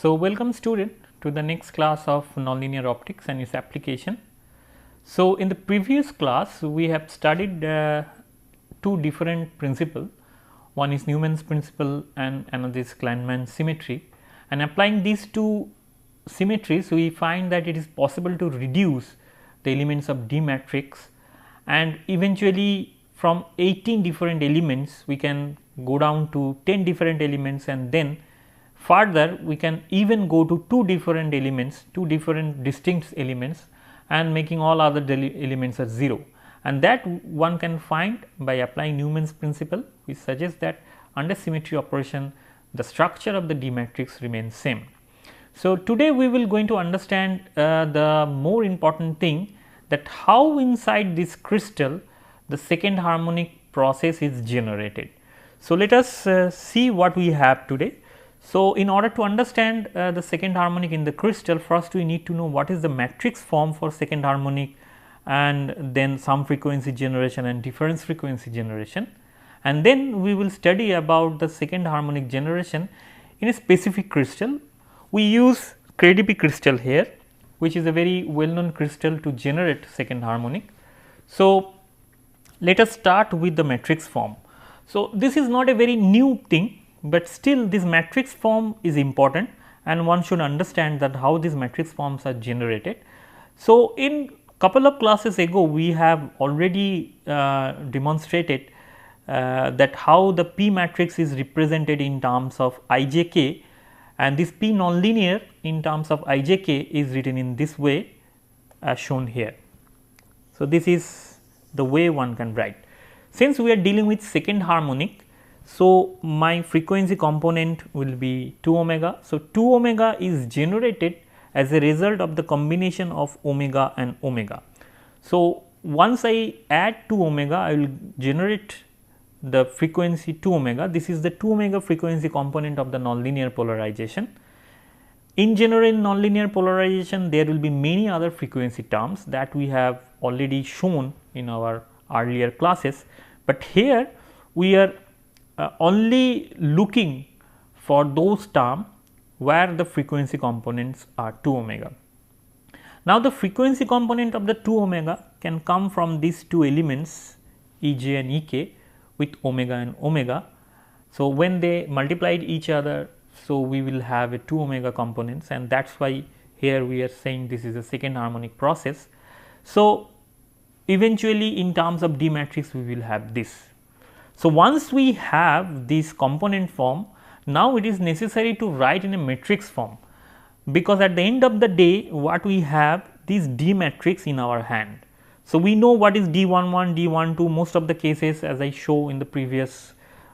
So, welcome student to the next class of nonlinear optics and its application. So, in the previous class we have studied two different principles. One is Newman's principle and another is Kleinman's symmetry, and applying these two symmetries we find that it is possible to reduce the elements of D matrix, and eventually from 18 different elements we can go down to 10 different elements, and then further we can even go to two different elements, two different distinct elements, and making all other elements as 0, and that one can find by applying Newman's principle, which suggests that under symmetry operation the structure of the D matrix remains same. So, today we will going to understand the more important thing, that how inside this crystal the second harmonic process is generated. So, let us see what we have today. So, in order to understand the second harmonic in the crystal, first we need to know what is the matrix form for second harmonic, and then sum frequency generation and difference frequency generation, and then we will study about the second harmonic generation in a specific crystal. We use KDP crystal here, which is a very well known crystal to generate second harmonic. So, let us start with the matrix form. So, this is not a very new thing, but still this matrix form is important and one should understand that how these matrix forms are generated. So, in couple of classes ago we have already demonstrated that how the P matrix is represented in terms of IJK, and this P nonlinear in terms of IJK is written in this way as shown here. So, this is the way one can write. Since we are dealing with second harmonic, so my frequency component will be 2 omega. So, 2 omega is generated as a result of the combination of omega and omega. So, once I add 2 omega, I will generate the frequency 2 omega. This is the 2 omega frequency component of the nonlinear polarization. In general, in nonlinear polarization there will be many other frequency terms that we have already shown in our earlier classes, but here we are only looking for those terms where the frequency components are 2 omega. Now, the frequency component of the 2 omega can come from these two elements Ej and Ek with omega and omega. So, when they multiplied each other, so we will have a 2 omega components, and that is why here we are saying this is a second harmonic process. So, eventually in terms of D matrix we will have this. So, once we have this component form, now it is necessary to write in a matrix form, because at the end of the day what we have this D matrix in our hand. So, we know what is D11, D12, most of the cases as I show in the previous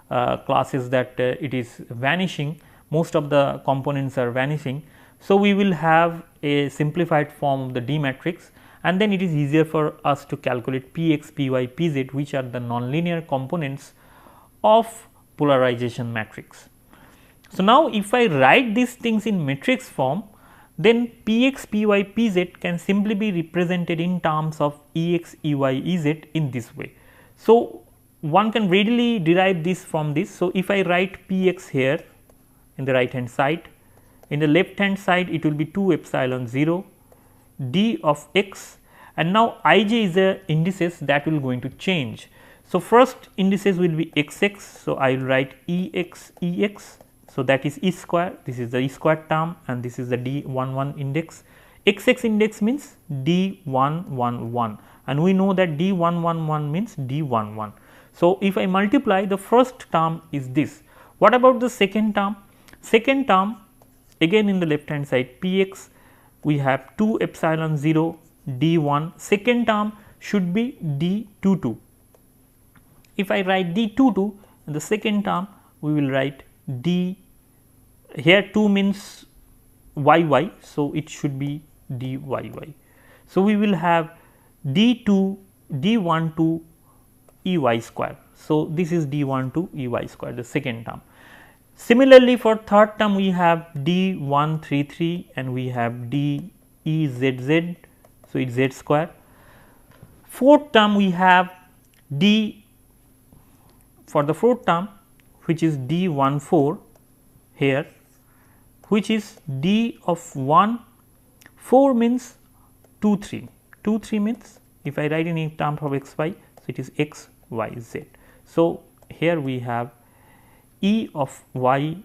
classes that it is vanishing, most of the components are vanishing. So, we will have a simplified form of the D matrix, and then it is easier for us to calculate Px, Py, Pz, which are the nonlinear components of polarization matrix. So, now if I write these things in matrix form, then Px, Py, Pz can simply be represented in terms of Ex, Ey, Ez in this way. So, one can readily derive this from this. So, if I write Px here in the right hand side, in the left hand side it will be 2 epsilon 0 d of x, and now Ij is a indices that will going to change. So, first indices will be xx. So, I will write Ex, Ex. So, that is E square, this is the E square term, and this is the D11 index. Xx index means D111, and we know that D111 means D11. So, if I multiply, the first term is this. What about the second term? Second term again in the left hand side Px, we have 2 epsilon 0 D1, second term should be D22. If I write D22 in the second term, we will write D, here 2 means YY, so it should be DYY. So, we will have D2 D12 EY square. So, this is D12 EY square, the second term. Similarly, for third term we have D133 and we have DEZZ, so it is Z square. Fourth term we have D, for the fourth term which is D14 here, which is D of 1, 4 means 2 3, 2 3 means if I write in terms of x y, so it is x y z. So, here we have E of y,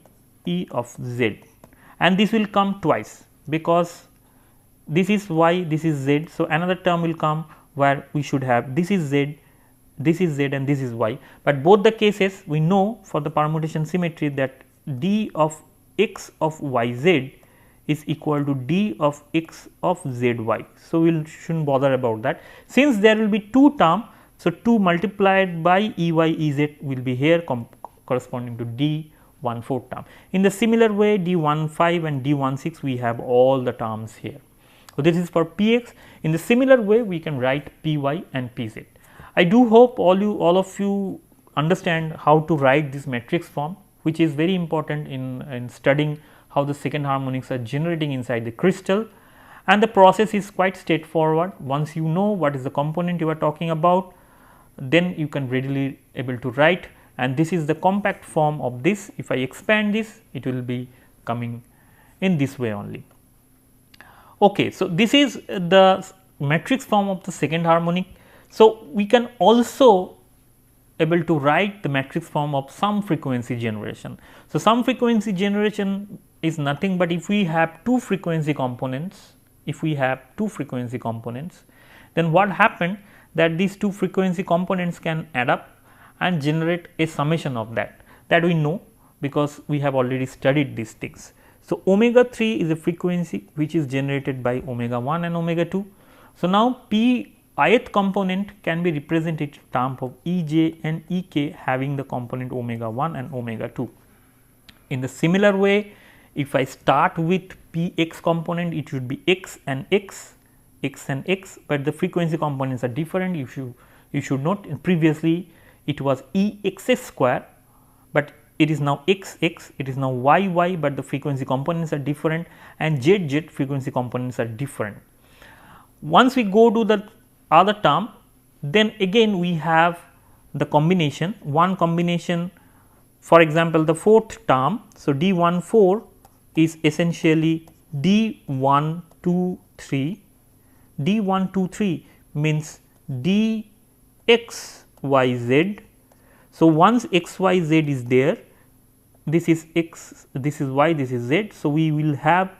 E of z, and this will come twice because this is y, this is z. So, another term will come where we should have this is z and this is y, but both the cases we know for the permutation symmetry that D of x of y z is equal to D of x of z y. So, we should not bother about that. Since there will be 2 term, so 2 multiplied by E y E z will be here corresponding to D 1/4 term. In the similar way, D 1/5 and D 1/6 we have all the terms here. So, this is for P x. In the similar way, we can write P y and P z. I do hope all of you understand how to write this matrix form, which is very important in studying how the second harmonics are generating inside the crystal, and the process is quite straightforward. Once you know what is the component you are talking about, then you can readily able to write, and this is the compact form of this. If I expand this, it will be coming in this way only. Okay, so this is the matrix form of the second harmonic. So, we can also able to write the matrix form of some frequency generation. So, some frequency generation is nothing but if we have two frequency components, then what happened that these two frequency components can add up and generate a summation of that we know because we have already studied these things. So, omega 3 is a frequency which is generated by omega 1 and omega 2. So, now P ith component can be represented in terms of E j and E k having the component omega 1 and omega 2. In the similar way, if I start with P x component, it should be x and x, but the frequency components are different. You should note previously it was E x s square, but it is now x x, it is now y y, but the frequency components are different, and z z frequency components are different. Once we go to the other term, then again we have the combination, one combination, for example, the fourth term. So, D 1 4 is essentially D 1 2 3, D 1 2 3 means D x y z. So, once x y z is there, this is x, this is y, this is z. So, we will have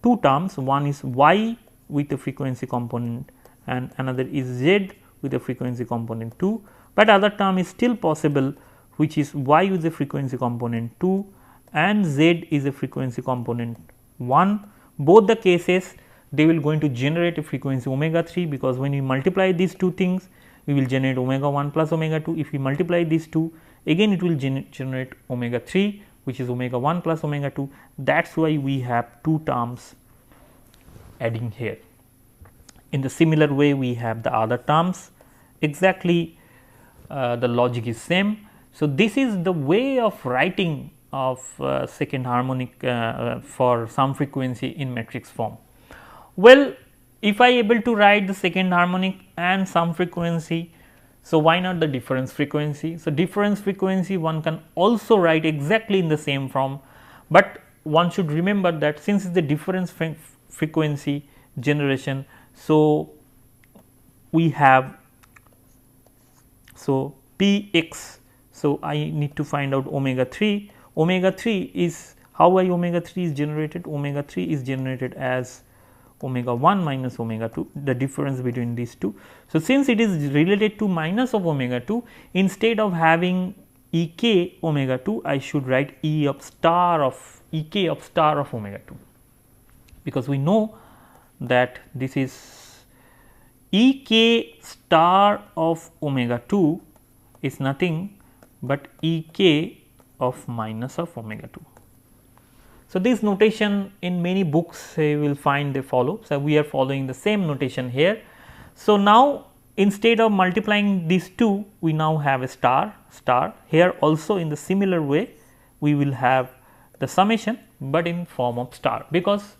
two terms, one is y with the frequency component and another is z with a frequency component 2, but other term is still possible, which is y with a frequency component 2 and z is a frequency component 1. Both the cases they will going to generate a frequency omega 3, because when we multiply these two things we will generate omega 1 plus omega 2. If we multiply these two, again it will generate omega 3, which is omega 1 plus omega 2. That is why we have two terms adding here. In the similar way, we have the other terms, exactly the logic is same. So, this is the way of writing of second harmonic for some frequency in matrix form. Well, if I able to write the second harmonic and some frequency, so why not the difference frequency? So, difference frequency one can also write exactly in the same form, but one should remember that since it is the difference frequency generation, so we have P x. So, I need to find out omega 3. Omega 3 is how omega 3 is generated? Omega 3 is generated as omega 1 minus omega 2, the difference between these two. So, since it is related to minus of omega 2, instead of having E k omega 2, I should write E of star of E k of star of omega 2, because we know that this is E k star of omega 2 is nothing but E k of minus of omega 2. So, this notation in many books you will find they follow. So, we are following the same notation here. So, now instead of multiplying these two, we now have a star. Here also in the similar way we will have the summation, but in form of star, because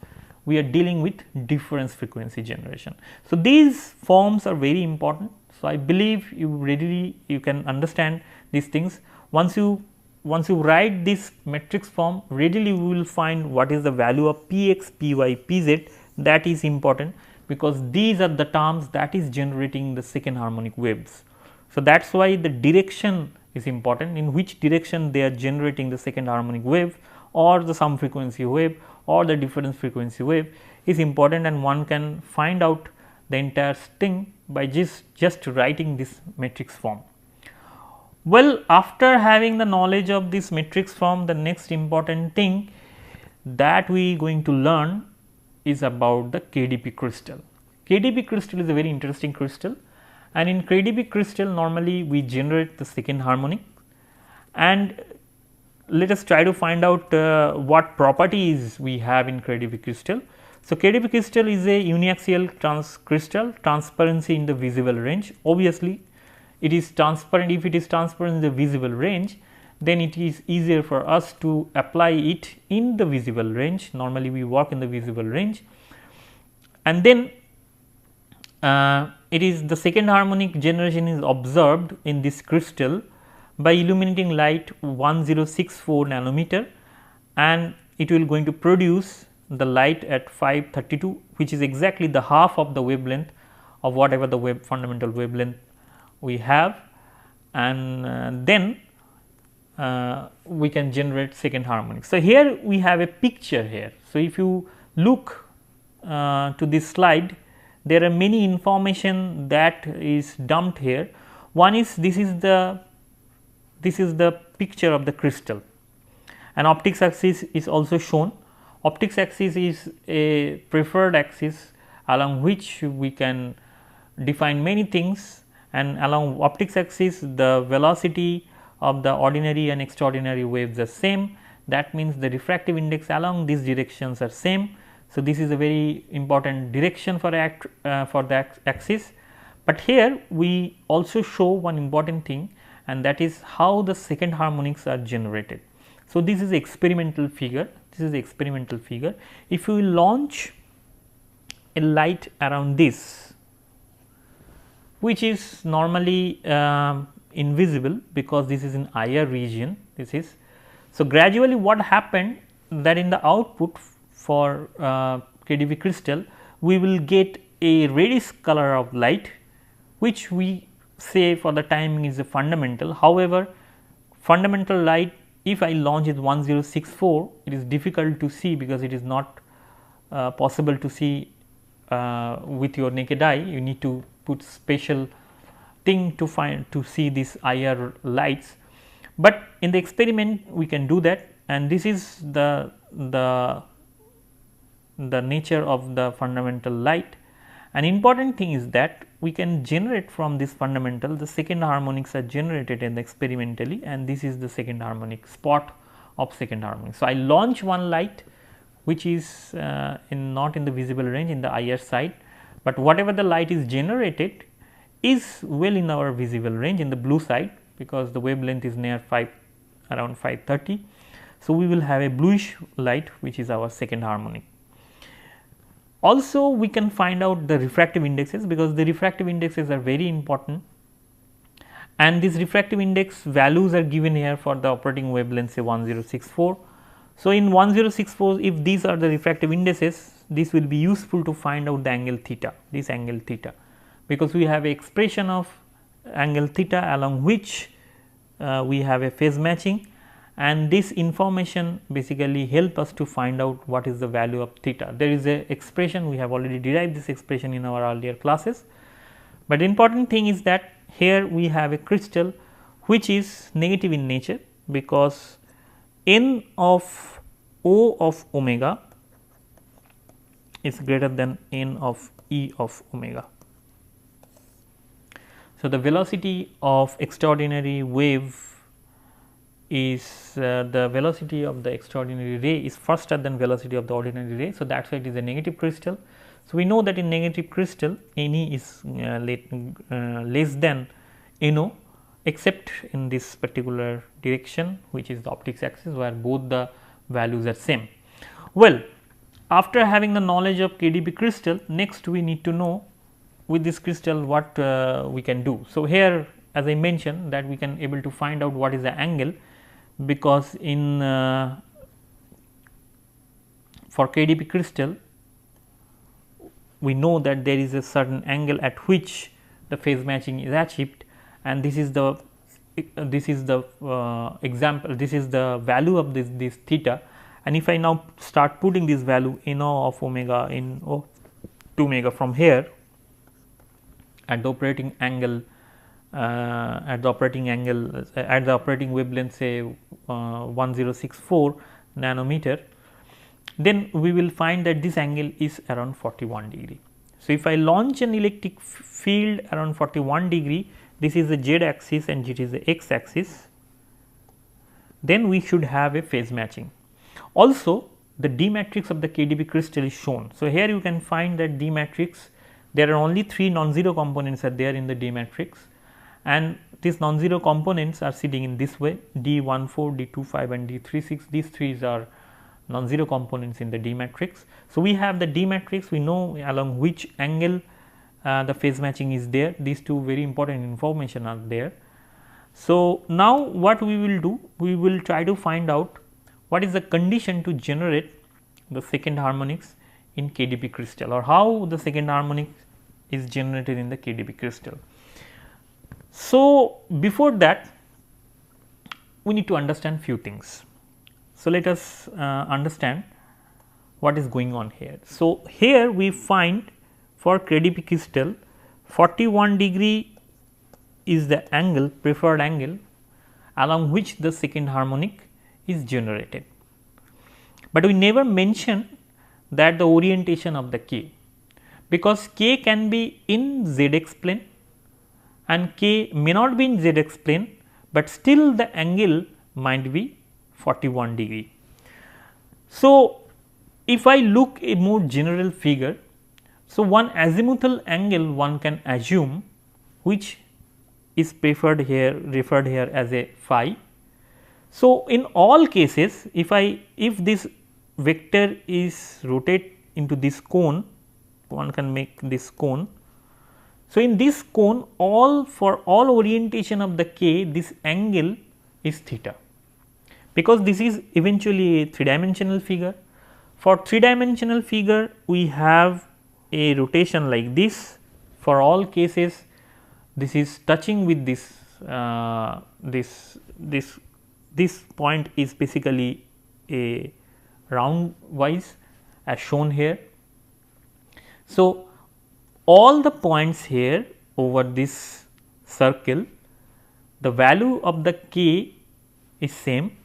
we are dealing with difference frequency generation. So, these forms are very important. So, I believe you can understand these things. Once you once you write this matrix form, readily we will find what is the value of Px, Py, Pz. That is important because these are the terms that is generating the second harmonic waves. So, that is why the direction is important, in which direction they are generating the second harmonic wave or the sum frequency wave or the difference frequency wave is important, and one can find out the entire thing by just writing this matrix form. Well, after having the knowledge of this matrix form, the next important thing that we going to learn is about the KDP crystal. KDP crystal is a very interesting crystal, and in KDP crystal normally we generate the second harmonic, and let us try to find out what properties we have in KDP crystal. So, KDP crystal is a uniaxial crystal, transparency in the visible range. Obviously, it is transparent. If it is transparent in the visible range, then it is easier for us to apply it in the visible range. Normally, we work in the visible range, and then it is the second harmonic generation is observed in this crystal by illuminating light 1064 nanometer, and it will going to produce the light at 532, which is exactly the half of the wavelength of whatever the fundamental wavelength we have, and then we can generate second harmonic. So, here we have a picture here. So, if you look to this slide, there are many information that is dumped here. One is this is the picture of the crystal, and optics axis is also shown. Optics axis is a preferred axis along which we can define many things, and along optics axis the velocity of the ordinary and extraordinary waves are same. That means the refractive index along these directions are same. So, this is a very important direction for the axis, but here we also show one important thing, and that is how the second harmonics are generated. So, this is experimental figure. This is the experimental figure. If you launch a light around this, which is normally invisible because this is in IR region, this is. So, gradually what happened that in the output for KDP crystal, we will get a reddish color of light, which we say for the timing is a fundamental. However, fundamental light, if I launch it 1064, it is difficult to see because it is not possible to see with your naked eye. You need to put special thing to see these IR lights, but in the experiment we can do that, and this is the nature of the fundamental light. An important thing is that we can generate from this fundamental, the second harmonics are generated in the experimentally, and this is the second harmonic spot of second harmonic. So, I launch one light which is not in the visible range in the IR side, but whatever the light is generated is well in our visible range in the blue side, because the wavelength is near around 530. So, we will have a bluish light which is our second harmonic. Also, we can find out the refractive indexes, because the refractive indexes are very important, and these refractive index values are given here for the operating wavelength, say 1064. So, in 1064, if these are the refractive indices, this will be useful to find out the angle theta, this angle theta, because we have a expression of angle theta along which we have a phase matching, and this information basically help us to find out what is the value of theta. There is a expression, we have already derived this expression in our earlier classes, but the important thing is that here we have a crystal which is negative in nature, because n of O of omega is greater than n of E of omega. So, the velocity of extraordinary wave is the velocity of the extraordinary ray is faster than velocity of the ordinary ray. So, that is why it is a negative crystal. So, we know that in negative crystal Ne is less than No, except in this particular direction, which is the optics axis, where both the values are same. Well, after having the knowledge of KDP crystal, next we need to know with this crystal what we can do. So, here as I mentioned that we can able to find out what is the angle because in for KDP crystal we know that there is a certain angle at which the phase matching is achieved, and this is the example, this is the value of this theta. And if I now start putting this value in O of omega in O to omega from here at the operating angle at the operating wavelength, say 1064 nanometer, then we will find that this angle is around 41 degree. So, if I launch an electric field around 41 degree, this is the z axis and it is the x axis, then we should have a phase matching. Also, the D matrix of the KDP crystal is shown. So, here you can find that D matrix, there are only 3 non-zero components are there in the D matrix, and these non-zero components are sitting in this way: D14, D25 and D36. These 3 are non-zero components in the D matrix. So, we have the D matrix, we know along which angle the phase matching is there. These 2 very important information are there. So, now what we will do, we will try to find out what is the condition to generate the second harmonics in KDP crystal, or how the second harmonic is generated in the KDP crystal. So, before that we need to understand few things. So, let us understand what is going on here. So, here we find for KDP crystal 41 degree is the angle, preferred angle along which the second harmonic is generated, but we never mention that the orientation of the K, because K can be in ZX plane and K may not be in ZX plane, but still the angle might be 41 degree. So, if I look a more general figure, so one azimuthal angle one can assume which is referred here as a phi. So, in all cases, if this vector is rotate into this cone, one can make this cone. So, in this cone, for all orientation of the K, this angle is theta, because this is eventually a 3-dimensional figure. For 3-dimensional figure, we have a rotation like this. For all cases, this is touching with this this point is basically a round wise as shown here. So, all the points here over this circle, the value of the K is same,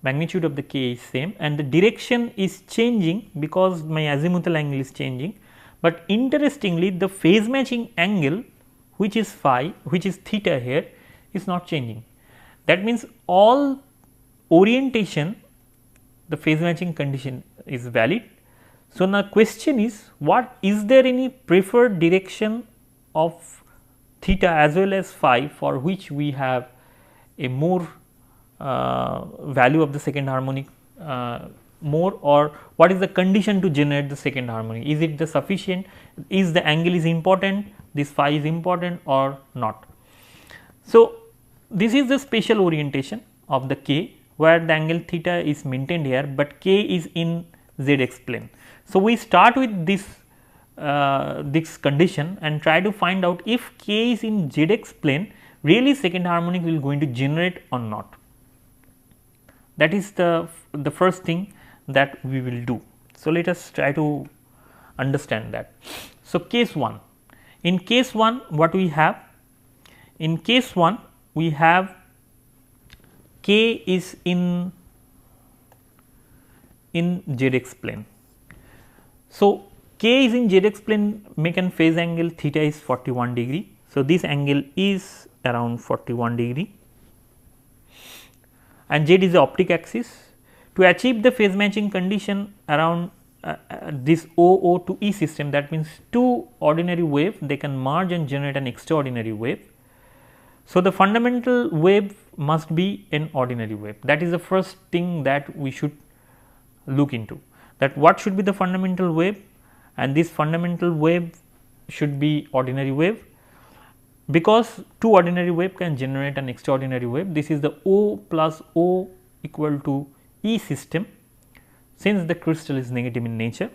magnitude of the K is same, and the direction is changing because my azimuthal angle is changing, but interestingly the phase matching angle which is phi, which is theta here, is not changing. That means all orientation, the phase matching condition is valid. So, now question is, what is there any preferred direction of theta as well as phi for which we have a more value of the second harmonic more, or what is the condition to generate the second harmonic? Is it the sufficient? Is the angle is important, this phi is important or not? So, this is the spatial orientation of the K, where the angle theta is maintained here, but K is in ZX plane. So, we start with this this condition and try to find out if K is in ZX plane, really second harmonic will going to generate or not. That is the first thing that we will do. So, let us try to understand that. So, case 1, in case 1 what we have? In case 1 we have K is in ZX plane. So, K is in ZX plane, make an phase angle theta is 41 degree. So, this angle is around 41 degree and Z is the optic axis. To achieve the phase matching condition around this OO to E system, that means two ordinary wave, they can merge and generate an extraordinary wave. So, the fundamental wave must be an ordinary wave. That is the first thing that we should look into, that what should be the fundamental wave, and this fundamental wave should be ordinary wave. because two ordinary wave can generate an extraordinary wave. This is the O plus O equal to E system, since the crystal is negative in nature.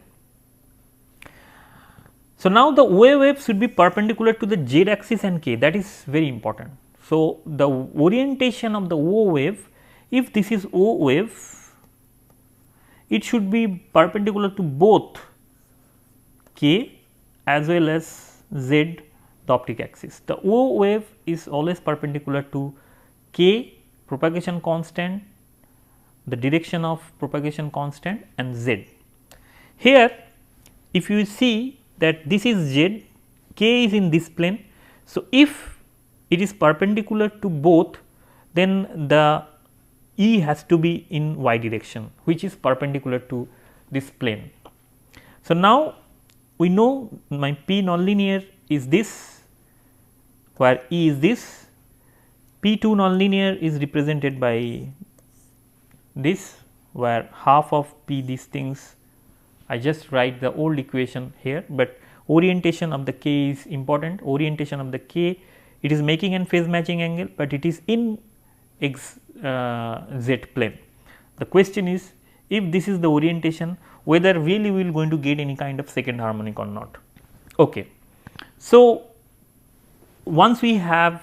So, now the OA wave should be perpendicular to the z axis and k, that is very important. So, the orientation of the O wave, if this is O wave, it should be perpendicular to both k as well as z, the optic axis. The O wave is always perpendicular to k, propagation constant, the direction of propagation constant, and z. Here if you see that this is z, k is in this plane. So, if it is perpendicular to both, then the E has to be in y direction, which is perpendicular to this plane. So, now we know my P nonlinear is this, where E is this. P2 nonlinear is represented by this, where half of P these things, I just write the old equation here, but orientation of the K is important. Orientation of the K, it is making an phase matching angle, but it is in x z plane. The question is, if this is the orientation, whether really we will going to get any kind of second harmonic or not. Okay. So, once we have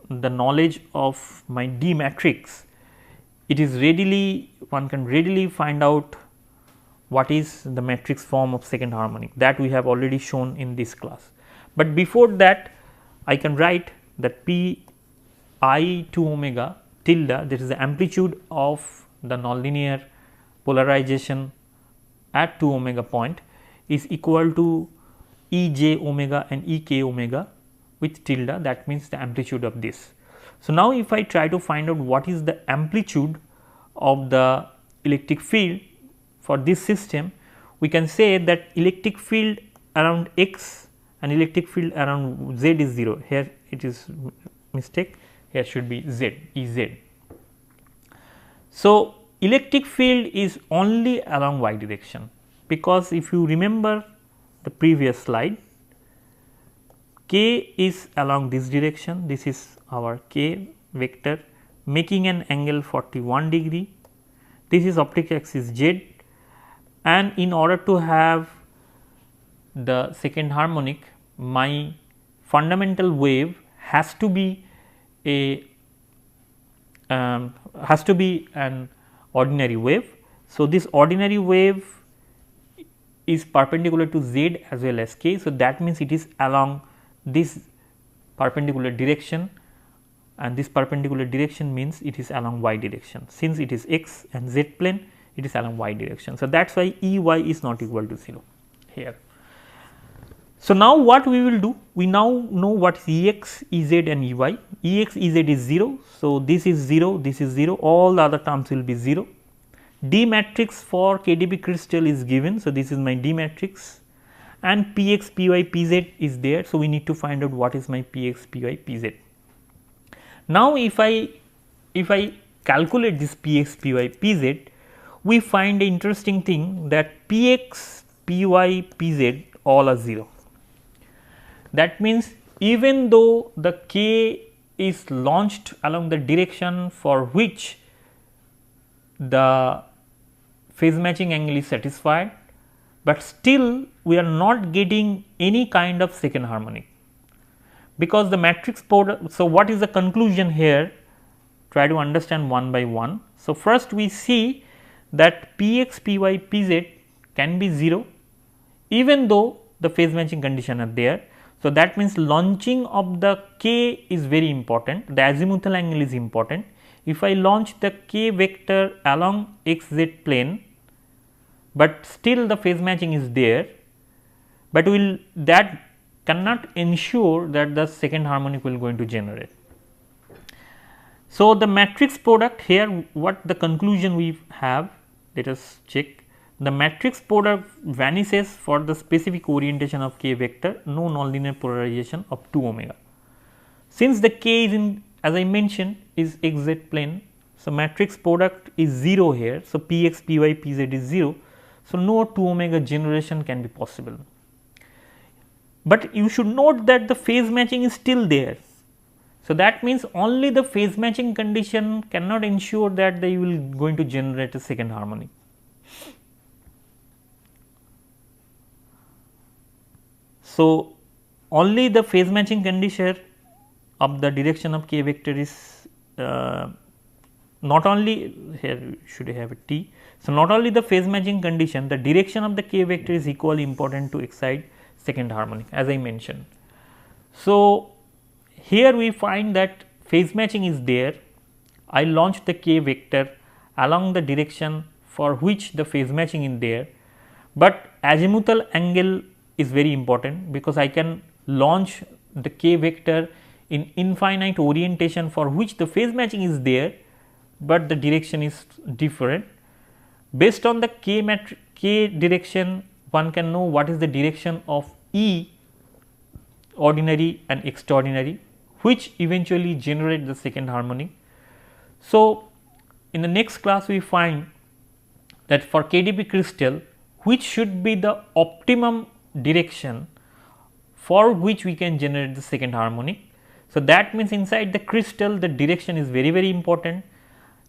the knowledge of my D matrix, it is readily, one can readily find out what is the matrix form of second harmonic, that we have already shown in this class. But before that, I can write that P I 2 omega tilde, that is the amplitude of the nonlinear polarization at 2 omega point, is equal to E j omega and E k omega with tilde, that means the amplitude of this. So, now if I try to find out what is the amplitude of the electric field for this system, we can say that electric field around x and electric field around z is 0. Here it is mistake, here should be z, E z. So, electric field is only along y direction, because if you remember the previous slide, k is along this direction, this is our k vector making an angle 41 degree, this is optic axis z, and in order to have the second harmonic, my fundamental wave has to be an ordinary wave. So, this ordinary wave is perpendicular to z as well as k. So, that means it is along this perpendicular direction, and this perpendicular direction means it is along y direction. Since it is x and z plane, it is along y direction. So, that is why E y is not equal to 0 here. So, now what we will do? We now know what is E x, E z and E y. E x, E z is 0. So, this is 0, this is 0, all the other terms will be 0. D matrix for KDP crystal is given. So, this is my D matrix, and P x, P y, P z is there. So, we need to find out what is my P x, P y, P z. Now, if I calculate this P x, P y, P z, we find an interesting thing that P x, P y, P z all are 0. That means, even though the k is launched along the direction for which the phase matching angle is satisfied, but still we are not getting any kind of second harmonic, because the matrix product. So, what is the conclusion here? Try to understand one by one. So, first we see that P x, P y, P z can be 0 even though the phase matching condition are there. So, that means launching of the k is very important, the azimuthal angle is important. If I launch the k vector along x z plane, but still the phase matching is there, but will that cannot ensure that the second harmonic will going to generate. So, the matrix product here, what the conclusion we have, let us check. The matrix product vanishes for the specific orientation of k vector, no nonlinear polarization of 2 omega. Since the k is in, as I mentioned, is x z plane, so matrix product is 0 here. So, P x, P y, P z is 0. So, no 2 omega generation can be possible. but you should note that the phase matching is still there. So, that means only the phase matching condition cannot ensure that they will going to generate a second harmonic. So, only the phase matching condition of the direction of k vector is not only, here should have a t. So, not only the phase matching condition, the direction of the k vector is equally important to excite second harmonic, as I mentioned. So, here we find that phase matching is there. I launch the k vector along the direction for which the phase matching is there, but azimuthal angle is very important, because I can launch the k vector in infinite orientation for which the phase matching is there, but the direction is different. Based on the k direction, one can know what is the direction of E ordinary and extraordinary, which eventually generate the second harmonic. So, in the next class we find that for KDP crystal, which should be the optimum direction for which we can generate the second harmonic. So, that means inside the crystal the direction is very, very important.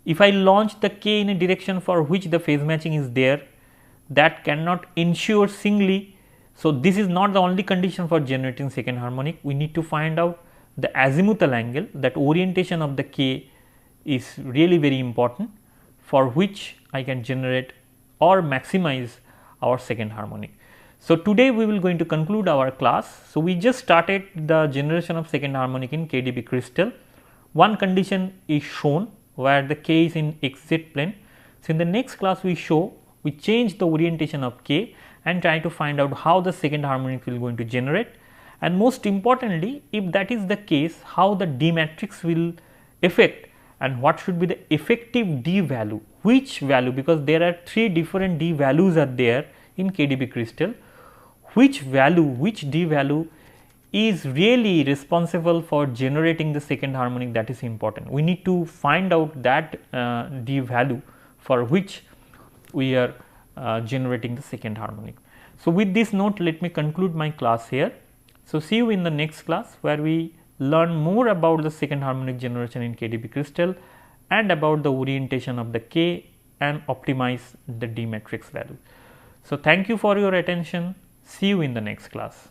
If I launch the k in a direction for which the phase matching is there, that cannot ensure singly. So, this is not the only condition for generating second harmonic. We need to find out the azimuthal angle, that orientation of the k is really very important, for which I can generate or maximize our second harmonic. So, today we will going to conclude our class. So, we just started the generation of second harmonic in KDP crystal. One condition is shown where the k is in xz plane. So, in the next class we change the orientation of k and try to find out how the second harmonic will going to generate, and most importantly, if that is the case, how the D matrix will affect and what should be the effective D value, which value, because there are 3 different D values are there in KDP crystal, which D value is really responsible for generating the second harmonic, that is important. We need to find out that D value for which we are generating the second harmonic. So, with this note, let me conclude my class here. So, see you in the next class, where we learn more about the second harmonic generation in KDP crystal and about the orientation of the k and optimize the D matrix value. So, thank you for your attention. See you in the next class.